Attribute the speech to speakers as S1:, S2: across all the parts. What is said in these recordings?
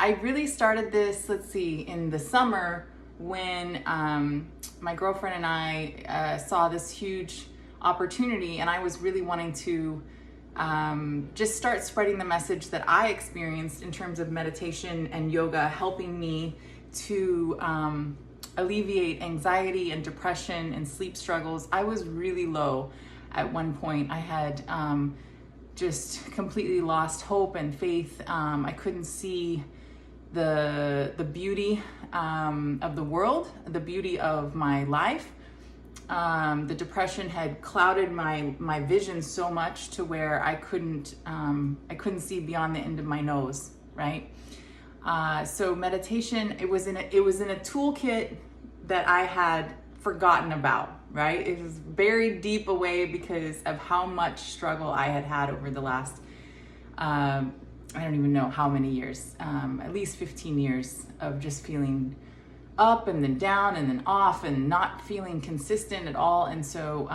S1: I really started this, let's see, in the summer when my girlfriend and I saw this huge opportunity, and I was really wanting to just start spreading the message that I experienced in terms of meditation and yoga, helping me to alleviate anxiety and depression and sleep struggles. I was really low at one point. I had just completely lost hope and faith. I couldn't see the beauty of the world, the beauty of my life. The depression had clouded my vision so much to where I couldn't see beyond the end of my nose, right? So meditation, it was in a toolkit that I had forgotten about, right? It was buried deep away because of how much struggle I had had over the last, I don't even know how many years, at least 15 years of just feeling up and then down and then off and not feeling consistent at all. And so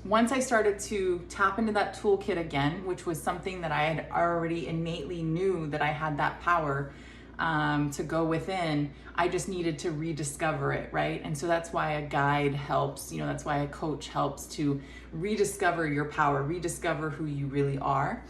S1: once I started to tap into that toolkit again, which was something that I had already innately knew that I had that power to go within, I just needed to rediscover it, right? And so that's why a guide helps, that's why a coach helps to rediscover your power, rediscover who you really are.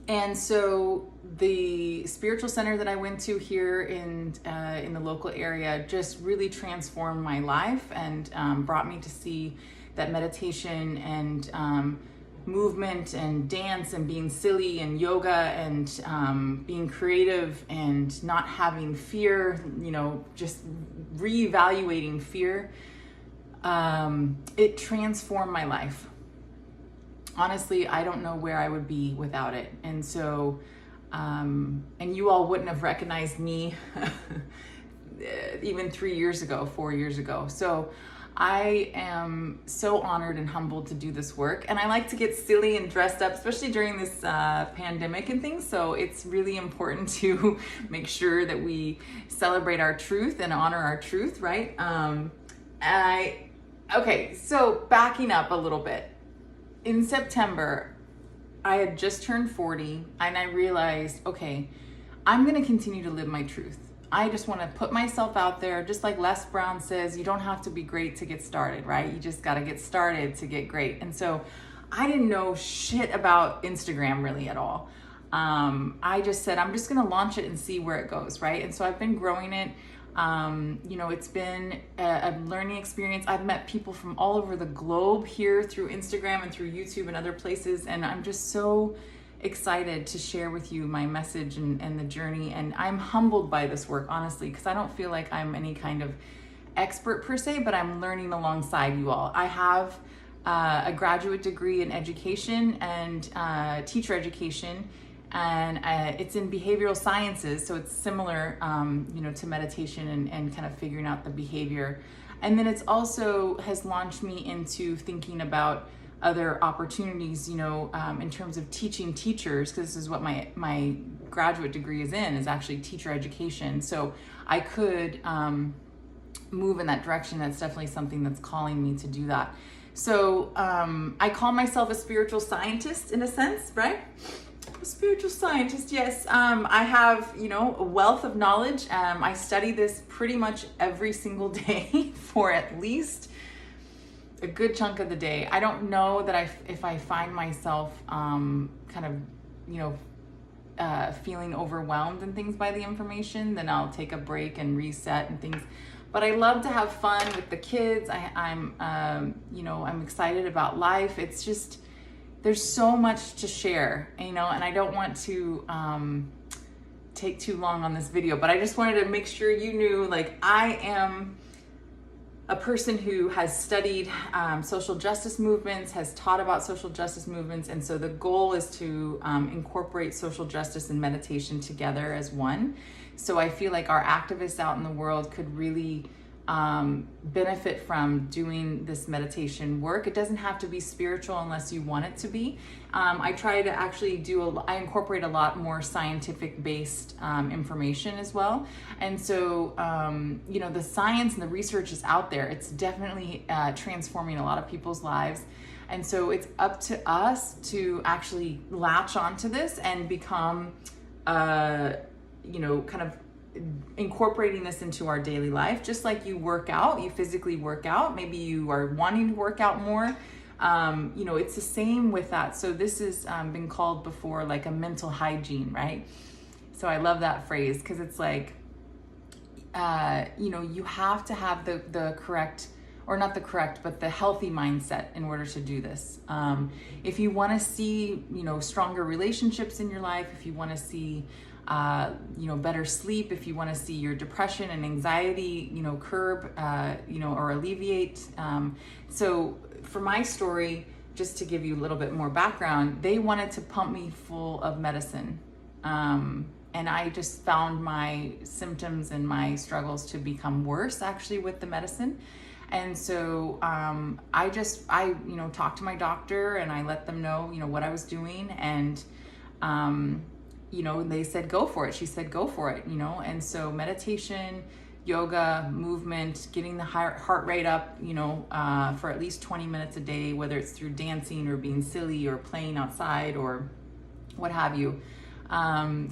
S1: And so the spiritual center that I went to here in the local area just really transformed my life and brought me to see that meditation and movement and dance and being silly and yoga and being creative and not having fear, just reevaluating fear, it transformed my life. Honestly, I don't know where I would be without it. And so, and you all wouldn't have recognized me even 4 years ago. So I am so honored and humbled to do this work. And I like to get silly and dressed up, especially during this pandemic and things. So it's really important to make sure that we celebrate our truth and honor our truth, right? Okay, so backing up a little bit. In September, I had just turned 40 and I realized, okay, I'm going to continue to live my truth. I just want to put myself out there. Just like Les Brown says, you don't have to be great to get started, right? You just got to get started to get great. And so I didn't know shit about Instagram really at all. I just said, I'm just going to launch it and see where it goes, right? And so I've been growing it. It's been a learning experience. I've met people from all over the globe here through Instagram and through YouTube and other places. And I'm just so excited to share with you my message and the journey. And I'm humbled by this work, honestly, because I don't feel like I'm any kind of expert per se, but I'm learning alongside you all. I have a graduate degree in education and teacher education. And it's in behavioral sciences, so it's similar, to meditation and kind of figuring out the behavior. And then it's also has launched me into thinking about other opportunities, in terms of teaching teachers, because this is what my graduate degree is actually teacher education. So I could move in that direction. That's definitely something that's calling me to do that. So I call myself a spiritual scientist in a sense, right? A spiritual scientist, yes. I have, a wealth of knowledge. I study this pretty much every single day for at least a good chunk of the day. I don't know that if I find myself feeling overwhelmed and things by the information, then I'll take a break and reset and things. But I love to have fun with the kids. I'm excited about life. It's just, there's so much to share, and I don't want to take too long on this video, but I just wanted to make sure you knew, I am a person who has studied social justice movements, has taught about social justice movements, and so the goal is to incorporate social justice and meditation together as one. So I feel like our activists out in the world could really benefit from doing this meditation work. It doesn't have to be spiritual unless you want it to be. I try to actually I incorporate a lot more scientific based information as well. And so, the science and the research is out there. It's definitely transforming a lot of people's lives. And so it's up to us to actually latch onto this and become kind of incorporating this into our daily life, just like you work out, you physically work out, maybe you are wanting to work out more. It's the same with that. So this has been called before like a mental hygiene, right? So I love that phrase because it's like, you have to have the correct, or not the correct, but the healthy mindset in order to do this. If you want to see, stronger relationships in your life, if you want to see, better sleep, if you want to see your depression and anxiety, curb, or alleviate. So for my story, just to give you a little bit more background, they wanted to pump me full of medicine. And I just found my symptoms and my struggles to become worse actually with the medicine. And so I talked to my doctor and I let them know, what I was doing. And, they said, go for it. She said, go for it, And so meditation, yoga, movement, getting the heart rate up, for at least 20 minutes a day, whether it's through dancing or being silly or playing outside or what have you.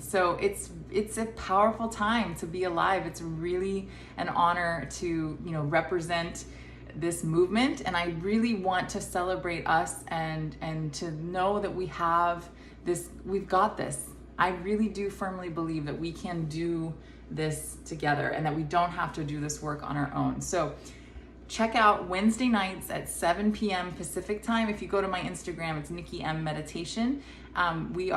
S1: So it's a powerful time to be alive. It's really an honor to, represent this movement. And I really want to celebrate us and to know that we have this, we've got this. I really do firmly believe that we can do this together and that we don't have to do this work on our own. So check out Wednesday nights at 7 p.m. Pacific time. If you go to my Instagram, it's Nicki M Meditation. We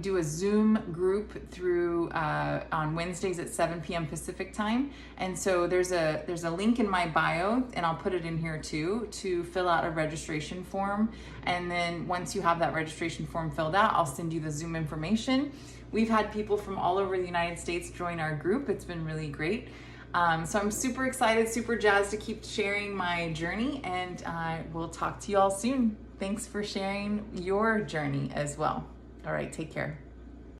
S1: do a Zoom group through on Wednesdays at 7 p.m. Pacific time. And so there's a link in my bio, and I'll put it in here too, to fill out a registration form. And then once you have that registration form filled out, I'll send you the Zoom information. We've had people from all over the United States join our group. It's been really great. So I'm super excited, super jazzed to keep sharing my journey, and I will talk to you all soon. Thanks for sharing your journey as well. All right, take care.